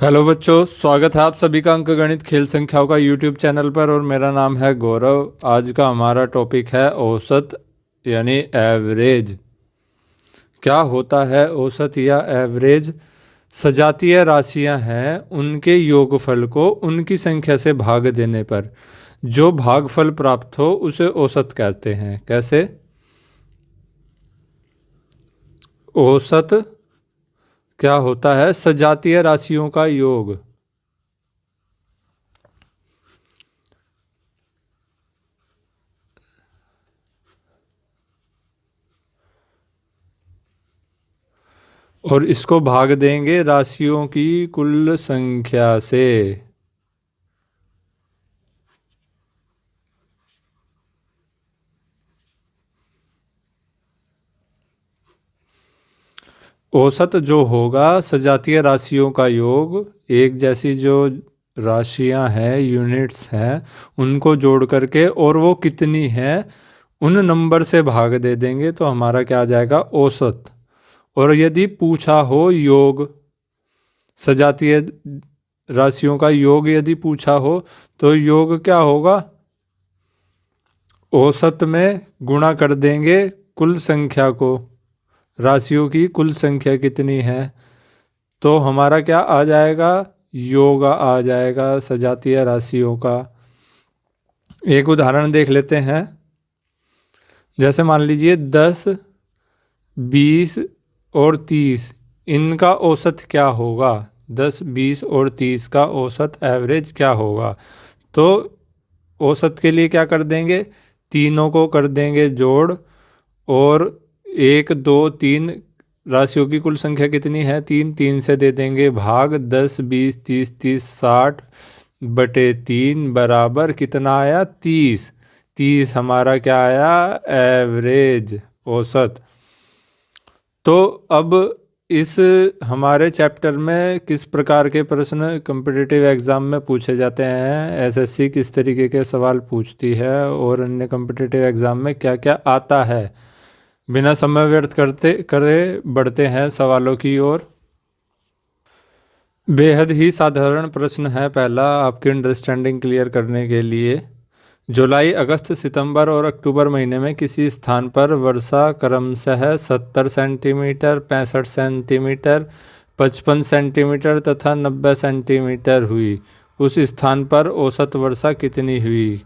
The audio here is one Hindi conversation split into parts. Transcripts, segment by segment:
हेलो बच्चों, स्वागत है आप सभी का अंकगणित खेल संख्याओं का यूट्यूब चैनल पर। और मेरा नाम है गौरव। आज का हमारा टॉपिक है औसत यानी एवरेज। क्या होता है औसत या एवरेज? सजातीय राशियां हैं, उनके योगफल को उनकी संख्या से भाग देने पर जो भागफल प्राप्त हो उसे औसत कहते हैं। कैसे? औसत क्या होता है? सजातीय राशियों का योग। और इसको भाग देंगे राशियों की कुल संख्या से। औसत जो होगा सजातीय राशियों का योग, एक जैसी जो राशियां हैं, यूनिट्स हैं, उनको जोड़ करके और वो कितनी है उन नंबर से भाग दे देंगे तो हमारा क्या आ जाएगा? औसत। और यदि पूछा हो योग, सजातीय राशियों का योग यदि पूछा हो तो योग क्या होगा? औसत में गुणा कर देंगे कुल संख्या को। राशियों की कुल संख्या कितनी है तो हमारा क्या आ जाएगा? योग आ जाएगा सजातीय राशियों का। एक उदाहरण देख लेते हैं। जैसे मान लीजिए 10, 20 और 30, इनका औसत क्या होगा? 10, 20 और 30 का औसत एवरेज क्या होगा? तो औसत के लिए क्या कर देंगे? तीनों को कर देंगे जोड़, और 1, 2, 3 राशियों की कुल संख्या कितनी है? 3, 3 से दे देंगे भाग। 10, 20, 30, 30, 60/3 बराबर कितना आया? 30। 30 हमारा क्या आया? एवरेज, औसत। तो अब इस हमारे चैप्टर में किस प्रकार के प्रश्न कम्पिटिटिव एग्ज़ाम में पूछे जाते हैं, एसएससी किस तरीके के सवाल पूछती है, और अन्य कम्पिटिटिव एग्ज़ाम में क्या क्या आता है, बिना समय व्यर्थ करते करे बढ़ते हैं सवालों की ओर। बेहद ही साधारण प्रश्न है पहला, आपकी अंडरस्टैंडिंग क्लियर करने के लिए। जुलाई, अगस्त, सितंबर और अक्टूबर महीने में किसी स्थान पर वर्षा क्रमशः 70 सेंटीमीटर, 65 सेंटीमीटर, 55 सेंटीमीटर तथा 90 सेंटीमीटर हुई। उस स्थान पर औसत वर्षा कितनी हुई?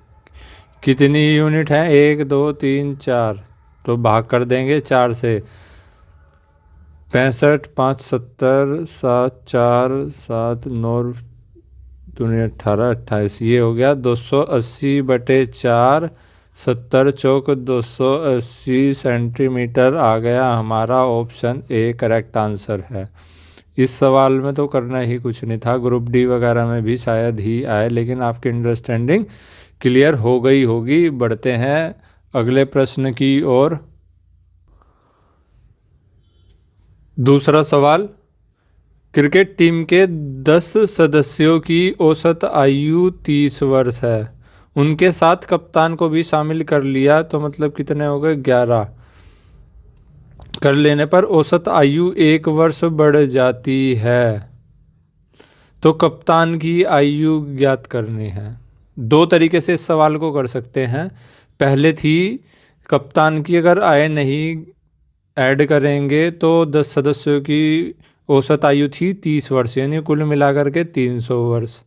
कितनी यूनिट है? 1, 2, 3, 4। तो भाग कर देंगे 4 से। 65, 5, 70, 7, 4, 7, 9 दूनी 18, 28, ये हो गया 280/4। 70 चौक 280 सेंटीमीटर आ गया हमारा। ऑप्शन ए करेक्ट आंसर है। इस सवाल में तो करना ही कुछ नहीं था, ग्रुप डी वगैरह में भी शायद ही आए, लेकिन आपकी अंडरस्टैंडिंग क्लियर हो गई होगी। बढ़ते हैं अगले प्रश्न की ओर। दूसरा सवाल, क्रिकेट टीम के 10 सदस्यों की औसत आयु 30 वर्ष है। उनके साथ कप्तान को भी शामिल कर लिया तो मतलब कितने हो गए? 11। कर लेने पर औसत आयु 1 वर्ष बढ़ जाती है। तो कप्तान की आयु ज्ञात करनी है। दो तरीके से इस सवाल को कर सकते हैं। पहले थी कप्तान की अगर आय नहीं ऐड करेंगे तो 10 सदस्यों की औसत आयु थी 30 वर्ष, यानी कुल मिलाकर के 300 वर्ष।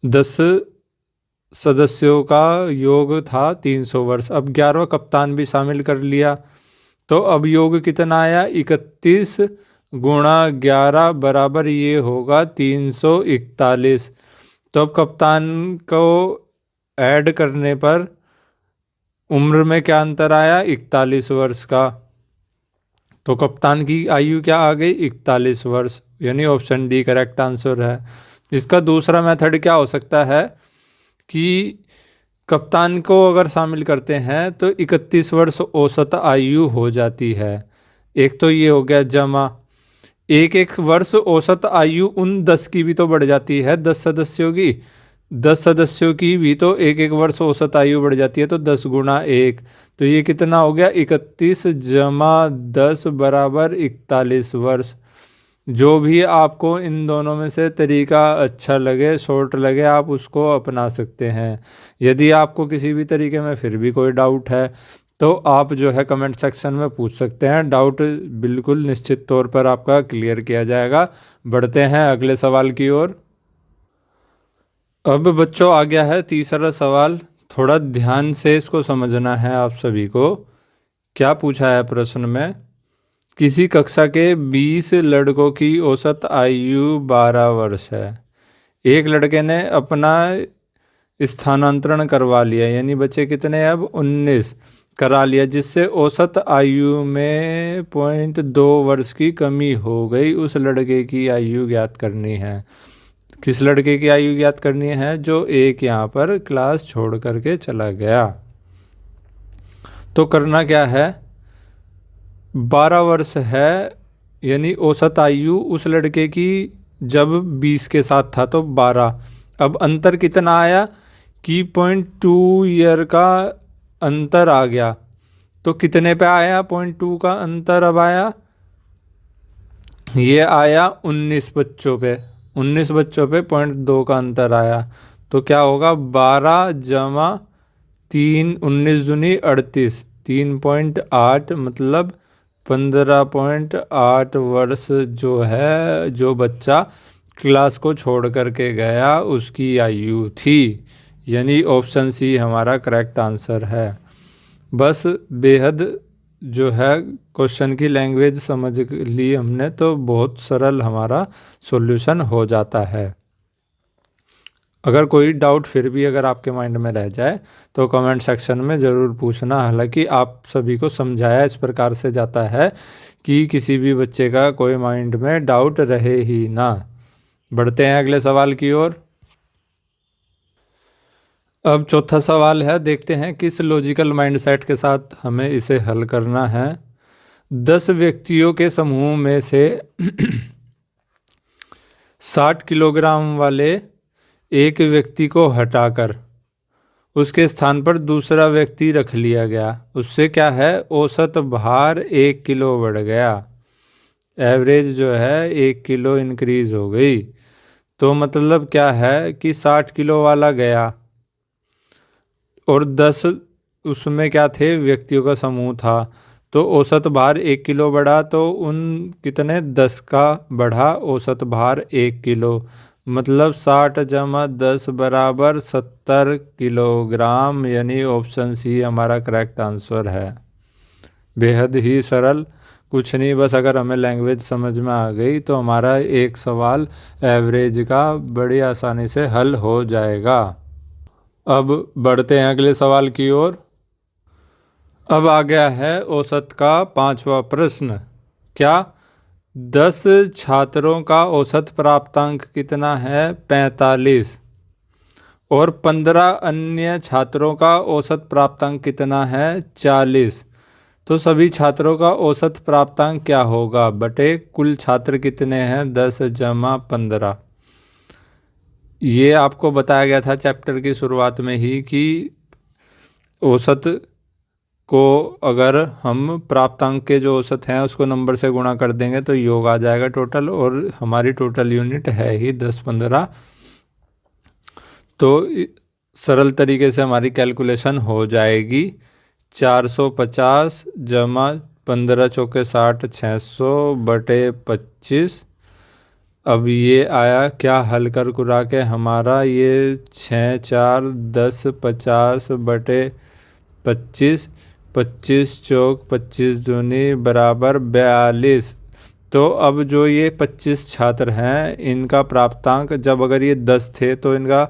10 सदस्यों का योग था 300 वर्ष। अब 11वां कप्तान भी शामिल कर लिया तो अब योग कितना आया? 31 गुणा 11 बराबर ये होगा 341। तो अब कप्तान को ऐड करने पर उम्र में क्या अंतर आया? 41 वर्ष का। तो कप्तान की आयु क्या आ गई? 41 वर्ष, यानी ऑप्शन डी करेक्ट आंसर है। इसका दूसरा मेथड क्या हो सकता है कि कप्तान को अगर शामिल करते हैं तो 31 वर्ष औसत आयु हो जाती है। एक तो ये हो गया जमा, एक एक वर्ष औसत आयु उन 10 की भी तो बढ़ जाती है, 10 सदस्यों की। 10 सदस्यों की भी तो एक एक वर्ष औसत आयु बढ़ जाती है, तो 10 गुणा 1, तो ये कितना हो गया? 31 जमा 10 बराबर 41 वर्ष। जो भी आपको इन दोनों में से तरीका अच्छा लगे, शॉर्ट लगे, आप उसको अपना सकते हैं। यदि आपको किसी भी तरीके में फिर भी कोई डाउट है तो आप जो है कमेंट सेक्शन में पूछ सकते हैं। डाउट बिल्कुल निश्चित तौर पर आपका क्लियर किया जाएगा। बढ़ते हैं अगले सवाल की ओर। अब बच्चों आ गया है तीसरा सवाल। थोड़ा ध्यान से इसको समझना है आप सभी को। क्या पूछा है प्रश्न में? किसी कक्षा के 20 लड़कों की औसत आयु 12 वर्ष है। एक लड़के ने अपना स्थानांतरण करवा लिया, यानी बच्चे कितने हैं अब? 19 करा लिया, जिससे औसत आयु में 0.2 वर्ष की कमी हो गई। उस लड़के की आयु ज्ञात करनी है। किस लड़के की आयु ज्ञात करनी है? जो एक यहाँ पर क्लास छोड़ करके चला गया। तो करना क्या है? 12 वर्ष है, यानी औसत आयु उस लड़के की जब 20 के साथ था तो 12। अब अंतर कितना आया कि 0.2 ईयर का अंतर आ गया। तो कितने पे आया 0.2 का अंतर? अब आया, ये आया 19 बच्चों पे। 19 बच्चों पे 0.2 का अंतर आया। तो क्या होगा? 12 जमा 3, 19 दूनी 38, 3.8 मतलब 15.8 वर्ष जो है, जो बच्चा क्लास को छोड़ करके गया उसकी आयु थी। यानी ऑप्शन सी हमारा करेक्ट आंसर है। बस बेहद जो है क्वेश्चन की लैंग्वेज समझ ली हमने तो बहुत सरल हमारा सॉल्यूशन हो जाता है। अगर कोई डाउट फिर भी अगर आपके माइंड में रह जाए तो कमेंट सेक्शन में ज़रूर पूछना। हालांकि आप सभी को समझाया इस प्रकार से जाता है कि किसी भी बच्चे का कोई माइंड में डाउट रहे ही ना। बढ़ते हैं अगले सवाल की ओर। अब चौथा सवाल है, देखते हैं किस लॉजिकल माइंडसेट के साथ हमें इसे हल करना है। 10 व्यक्तियों के समूह में से 60 किलोग्राम वाले एक व्यक्ति को हटाकर उसके स्थान पर दूसरा व्यक्ति रख लिया गया। उससे क्या है? औसत भार 1 किलो बढ़ गया। एवरेज जो है 1 किलो इंक्रीज हो गई। तो मतलब क्या है कि 60 किलो वाला गया और 10 उसमें क्या थे? व्यक्तियों का समूह था। तो औसत भार 1 किलो बढ़ा, तो उन कितने 10 का बढ़ा औसत भार 1 किलो। मतलब 60 जमा 10 बराबर 70 किलोग्राम, यानी ऑप्शन सी हमारा करेक्ट आंसर है। बेहद ही सरल, कुछ नहीं, बस अगर हमें लैंग्वेज समझ में आ गई तो हमारा एक सवाल एवरेज का बड़ी आसानी से हल हो जाएगा। अब बढ़ते हैं अगले सवाल की ओर। अब आ गया है औसत का 5वां प्रश्न। क्या 10 छात्रों का औसत प्राप्तांक कितना है? 45। और 15 अन्य छात्रों का औसत प्राप्तांक कितना है? 40। तो सभी छात्रों का औसत प्राप्तांक क्या होगा बटे कुल छात्र कितने हैं? 10 जमा 15। ये आपको बताया गया था चैप्टर की शुरुआत में ही कि औसत को अगर हम प्राप्तांक के जो औसत हैं उसको नंबर से गुणा कर देंगे तो योग आ जाएगा टोटल, और हमारी टोटल यूनिट है ही 10-15। तो सरल तरीके से हमारी कैलकुलेशन हो जाएगी। 450 जमा 15 चौके 60, 600 बटे 25। अब ये आया क्या? हल कर कुरा के हमारा ये 6 4 10 50 बटे 25, 25 चौक 25 दूनी बराबर 42। तो अब जो ये 25 छात्र हैं इनका प्राप्तांक, जब अगर ये 10 थे तो इनका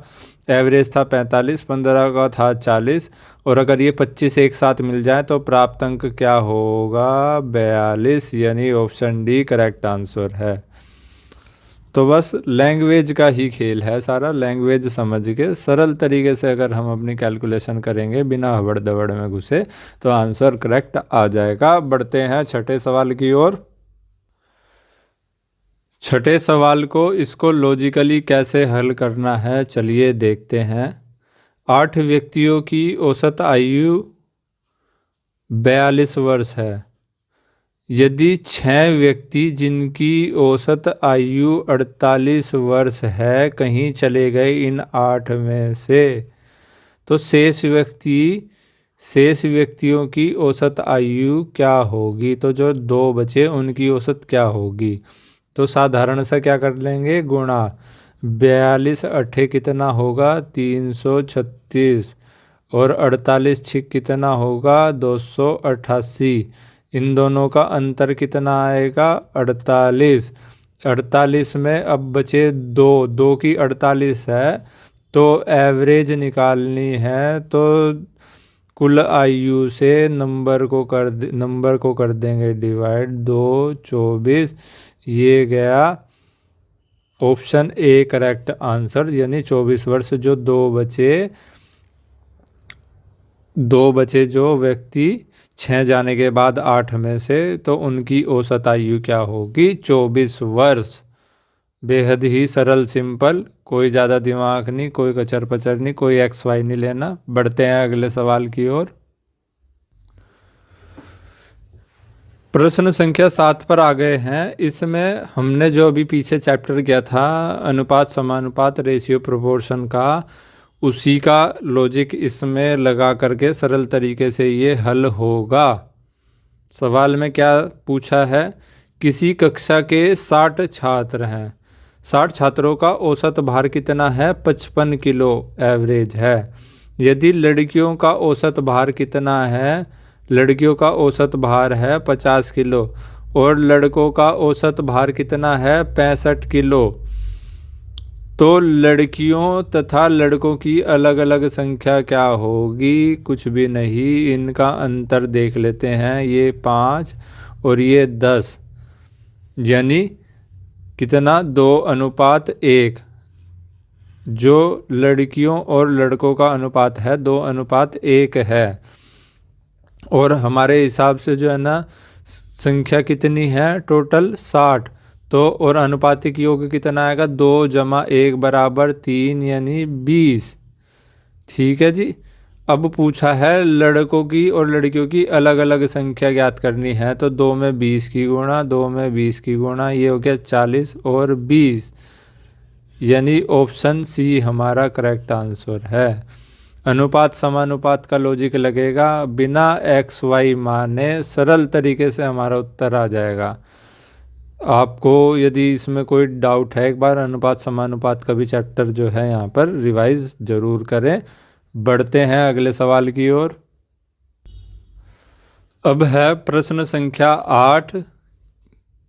एवरेज था 45, 15 का था 40, और अगर ये 25 एक साथ मिल जाए तो प्राप्तांक क्या होगा? 42, यानी ऑप्शन डी करेक्ट आंसर है। तो बस लैंग्वेज का ही खेल है सारा। लैंग्वेज समझ के सरल तरीके से अगर हम अपनी कैलकुलेशन करेंगे बिना हबड़ दबड़ में घुसे तो आंसर करेक्ट आ जाएगा। बढ़ते हैं छठे सवाल की ओर। छठे सवाल को इसको लॉजिकली कैसे हल करना है चलिए देखते हैं। 8 व्यक्तियों की औसत आयु 42 वर्ष है। यदि 6 व्यक्ति जिनकी औसत आयु 48 वर्ष है कहीं चले गए इन 8 में से, तो शेष व्यक्तियों की औसत आयु क्या होगी? तो जो 2 बचे उनकी औसत क्या होगी? तो साधारण सा क्या कर लेंगे, गुणा 42 अठे कितना होगा 336 और 48 छिक कितना होगा 288। इन दोनों का अंतर कितना आएगा 48। 48 में अब बचे 2 की 48 है तो एवरेज निकालनी है, तो कुल आयु से नंबर को कर देंगे डिवाइड 2 24। ये गया ऑप्शन ए करेक्ट आंसर, यानी 24 वर्ष। जो 2 बचे जो व्यक्ति 6 जाने के बाद 8 में से, तो उनकी औसत आयु क्या होगी 24 वर्ष। बेहद ही सरल सिंपल, कोई ज़्यादा दिमाग नहीं, कोई कचर पचर नहीं, कोई एक्स वाई नहीं लेना। बढ़ते हैं अगले सवाल की ओर। प्रश्न संख्या 7 पर आ गए हैं। इसमें हमने जो अभी पीछे चैप्टर किया था अनुपात समानुपात रेशियो प्रोपोर्शन का, उसी का लॉजिक इसमें लगा करके सरल तरीके से ये हल होगा। सवाल में क्या पूछा है, किसी कक्षा के 60 छात्र हैं, 60 छात्रों का औसत भार कितना है 55 किलो एवरेज है। यदि लड़कियों का औसत भार कितना है, लड़कियों का औसत भार है 50 किलो और लड़कों का औसत भार कितना है 65 किलो, तो लड़कियों तथा लड़कों की अलग अलग संख्या क्या होगी? कुछ भी नहीं, इनका अंतर देख लेते हैं। ये 5 और ये 10, यानी कितना 2:1। जो लड़कियों और लड़कों का अनुपात है 2:1 है। और हमारे हिसाब से जो है ना संख्या कितनी है टोटल 60, तो और अनुपातिक योग कितना आएगा 2 + 1 = 3 यानी 20। ठीक है जी। अब पूछा है लड़कों की और लड़कियों की अलग अलग संख्या ज्ञात करनी है, तो 2 में 20 की गुणा, 2 में 20 की गुणा, ये हो गया 40 और 20, यानी ऑप्शन सी हमारा करेक्ट आंसर है। अनुपात समानुपात का लॉजिक लगेगा, बिना एक्स वाई माने सरल तरीके से हमारा उत्तर आ जाएगा। आपको यदि इसमें कोई डाउट है, एक बार अनुपात समानुपात का भी चैप्टर जो है यहाँ पर रिवाइज जरूर करें। बढ़ते हैं अगले सवाल की ओर। अब है प्रश्न संख्या 8।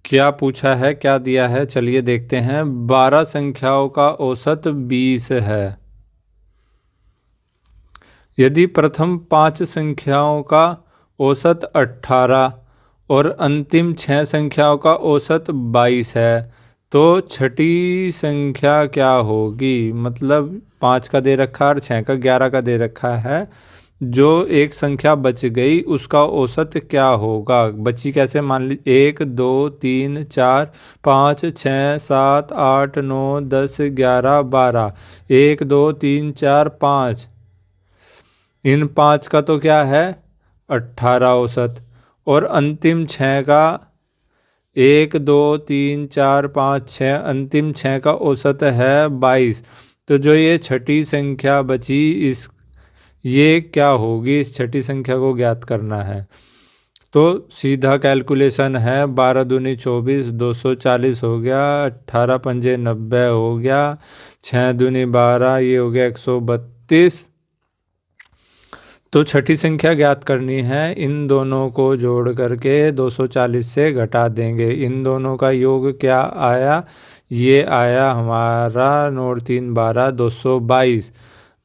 क्या पूछा है, क्या दिया है, चलिए देखते हैं। 12 संख्याओं का औसत 20 है। यदि प्रथम 5 संख्याओं का औसत 18 और अंतिम 6 संख्याओं का औसत 22 है, तो छठी संख्या क्या होगी? मतलब 5 का दे रखा है और 6 का 11 का दे रखा है, जो एक संख्या बच गई उसका औसत क्या होगा? बची कैसे, मान लीजिए 1 2 3 4 5 6 7 8 9 10 11 12, 1 2 3 4 5, इन 5 का तो क्या है 18 औसत, और अंतिम 6 का 1 2 3 4 5 6, अंतिम 6 का औसत है 22। तो जो ये छठी संख्या बची, ये क्या होगी? इस छठी संख्या को ज्ञात करना है। तो सीधा कैलकुलेशन है, 12 दूनी 24, 240 हो गया, 18 पंजे 90 हो गया, 6 दूनी 12, ये हो गया 132। तो छठी संख्या ज्ञात करनी है, इन दोनों को जोड़ करके 240 से घटा देंगे। इन दोनों का योग क्या आया? ये आया हमारा 9 3 12 222,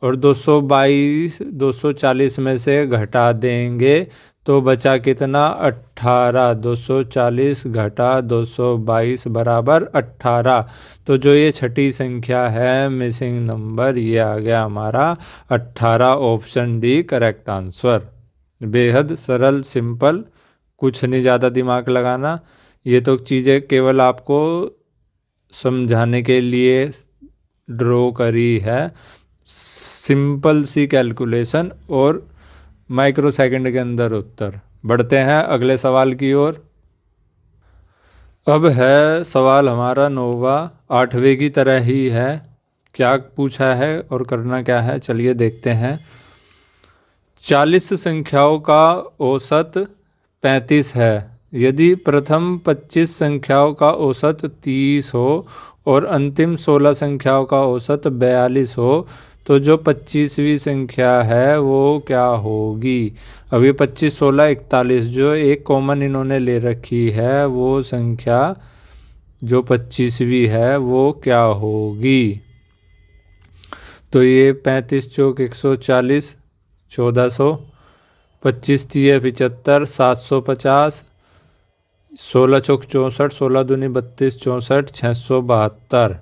और 222 240 में से घटा देंगे तो बचा कितना 18। 240 घटा 222 बराबर 18। तो जो ये छठी संख्या है मिसिंग नंबर, ये आ गया हमारा 18, ऑप्शन डी करेक्ट आंसर। बेहद सरल सिंपल, कुछ नहीं ज़्यादा दिमाग लगाना, ये तो चीज़ें केवल आपको समझाने के लिए ड्रॉ करी है। सिंपल सी कैलकुलेशन और माइक्रो सेकंड के अंदर उत्तर। बढ़ते हैं अगले सवाल की ओर। अब है सवाल हमारा 9वां, 8वें की तरह ही है। क्या पूछा है और करना क्या है, चलिए देखते हैं। 40 संख्याओं का औसत 35 है। यदि प्रथम 25 संख्याओं का औसत 30 हो और अंतिम 16 संख्याओं का औसत 42 हो, तो जो 25वीं संख्या है वो क्या होगी। अभी 25, 16, 41 जो एक कॉमन इन्होंने ले रखी है, वो संख्या जो 25वीं है वो क्या होगी। तो ये 35 चौक 140, 1400, 25 तिया 75, 750, 16 चौक 64, 16 दूनी 32, 64, 672।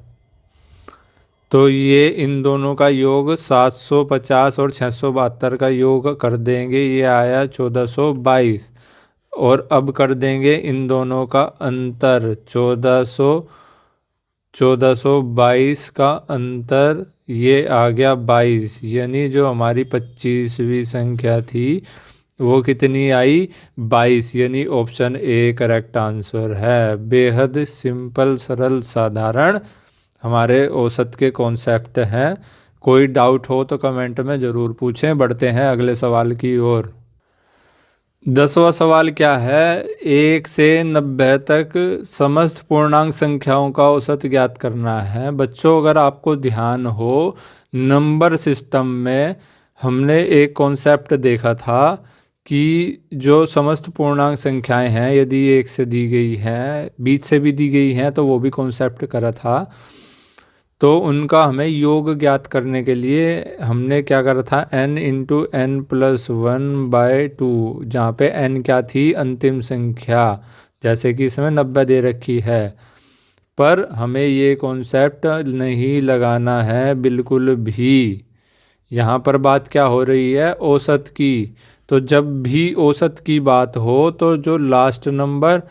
तो ये इन दोनों का योग 750 और 672 का योग कर देंगे, ये आया 1422। और अब कर देंगे इन दोनों का अंतर, 1422 का अंतर ये आ गया 22, यानी जो हमारी 25वीं संख्या थी वो कितनी आई, 22, यानी ऑप्शन ए करेक्ट आंसर है। बेहद सिंपल, सरल, साधारण हमारे औसत के कॉन्सेप्ट हैं। कोई डाउट हो तो कमेंट में ज़रूर पूछें। बढ़ते हैं अगले सवाल की ओर। 10वां सवाल क्या है, 1 से 90 तक समस्त पूर्णांक संख्याओं का औसत ज्ञात करना है। बच्चों अगर आपको ध्यान हो, नंबर सिस्टम में हमने एक कॉन्सेप्ट देखा था कि जो समस्त पूर्णांक संख्याएं हैं, यदि 1 से दी गई हैं, 20 से भी दी गई हैं, तो वो भी कॉन्सेप्ट करा था। तो उनका हमें योग ज्ञात करने के लिए हमने क्या करा था, n इंटू एन प्लस 1/2, जहाँ पे n क्या थी, अंतिम संख्या, जैसे कि इसमें 90 दे रखी है। पर हमें ये कॉन्सेप्ट नहीं लगाना है बिल्कुल भी। यहाँ पर बात क्या हो रही है, औसत की। तो जब भी औसत की बात हो तो जो लास्ट नंबर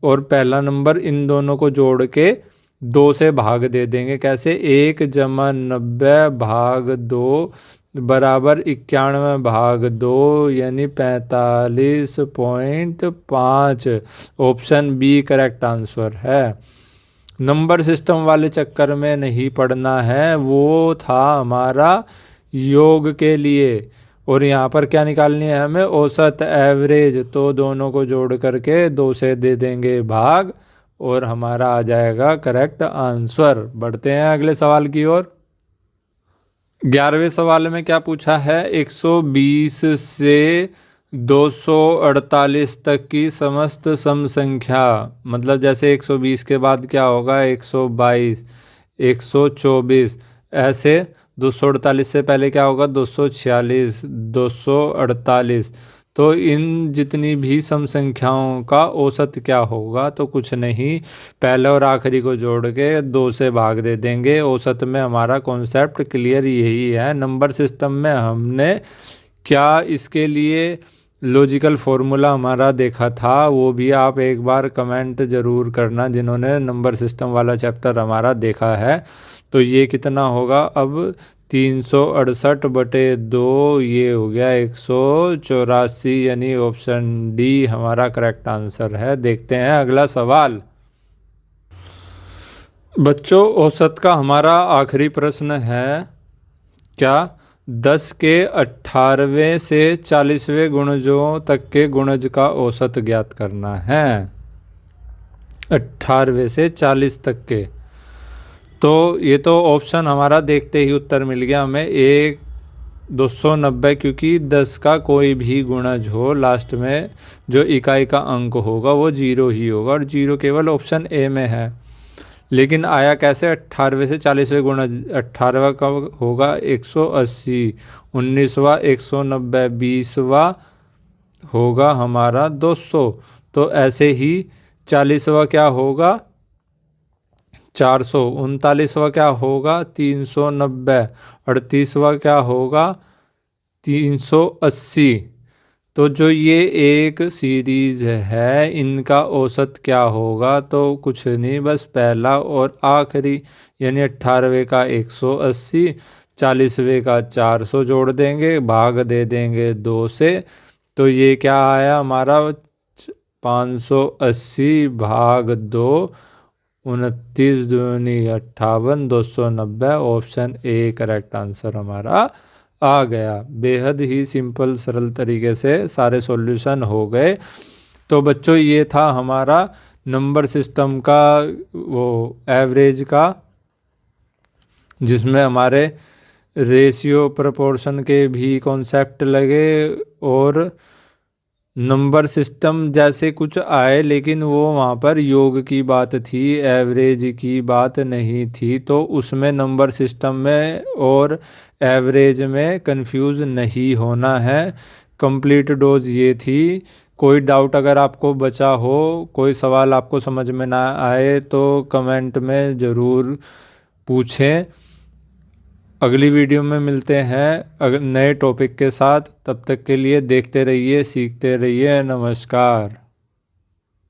और पहला नंबर, इन दोनों को जोड़ के 2 से भाग दे देंगे। कैसे, 1 जमा 90 भाग 2 बराबर 91 भाग 2, यानी 45.5। ऑप्शन बी करेक्ट आंसर है। नंबर सिस्टम वाले चक्कर में नहीं पड़ना है, वो था हमारा योग के लिए। और यहाँ पर क्या निकालनी है हमें, औसत, एवरेज। तो दोनों को जोड़ करके 2 से दे देंगे भाग और हमारा आ जाएगा करेक्ट आंसर। बढ़ते हैं अगले सवाल की ओर। 11वें सवाल में क्या पूछा है, 120 से 248 तक की समस्त सम संख्या, मतलब जैसे 120 के बाद क्या होगा, 122, 124, ऐसे 248 से पहले क्या होगा, 246, 248। तो इन जितनी भी सम संख्याओं का औसत क्या होगा, तो कुछ नहीं, पहले और आखिरी को जोड़ के 2 से भाग दे देंगे। औसत में हमारा कॉन्सेप्ट क्लियर यही है। नंबर सिस्टम में हमने क्या इसके लिए लॉजिकल फॉर्मूला हमारा देखा था, वो भी आप एक बार कमेंट ज़रूर करना जिन्होंने नंबर सिस्टम वाला चैप्टर हमारा देखा है। तो ये कितना होगा अब, 368/2, ये हो गया 184, यानी ऑप्शन डी हमारा करेक्ट आंसर है। देखते हैं अगला सवाल। बच्चों औसत का हमारा आखिरी प्रश्न है क्या, 10 के 18वें से 40वें गुणजों तक के गुणज का औसत ज्ञात करना है। 18वें से 40 तक के, तो ये तो ऑप्शन हमारा देखते ही उत्तर मिल गया हमें, 290, क्योंकि 10 का कोई भी गुणज हो, लास्ट में जो इकाई का अंक होगा वो 0 ही होगा, और 0 केवल ऑप्शन ए में है। लेकिन आया कैसे, 18वें से 40वें गुणज, 18वां का होगा 180, 19वां 190, 20वां होगा हमारा 200। तो ऐसे ही 40वां क्या होगा, 400, 39वां क्या होगा, 390, 38वां क्या होगा, 380। तो जो ये एक सीरीज है, इनका औसत क्या होगा, तो कुछ नहीं, बस पहला और आखिरी, यानी 18वें का 180, 40वें का 400 जोड़ देंगे, भाग दे देंगे 2 से। तो ये क्या आया हमारा, 580 भाग 2, 29 दूनी 58, 290। ऑप्शन ए करेक्ट आंसर हमारा आ गया। बेहद ही सिंपल सरल तरीके से सारे सॉल्यूशन हो गए। तो बच्चों ये था हमारा नंबर सिस्टम का वो एवरेज का, जिसमें हमारे रेशियो प्रोपोर्शन के भी कॉन्सेप्ट लगे और नंबर सिस्टम जैसे कुछ आए, लेकिन वो वहाँ पर योग की बात थी, एवरेज की बात नहीं थी। तो उसमें नंबर सिस्टम में और एवरेज में कंफ्यूज नहीं होना है। कंप्लीट डोज ये थी। कोई डाउट अगर आपको बचा हो, कोई सवाल आपको समझ में ना आए तो कमेंट में ज़रूर पूछें। अगली वीडियो में मिलते हैं नए टॉपिक के साथ। तब तक के लिए देखते रहिए, सीखते रहिए। नमस्कार।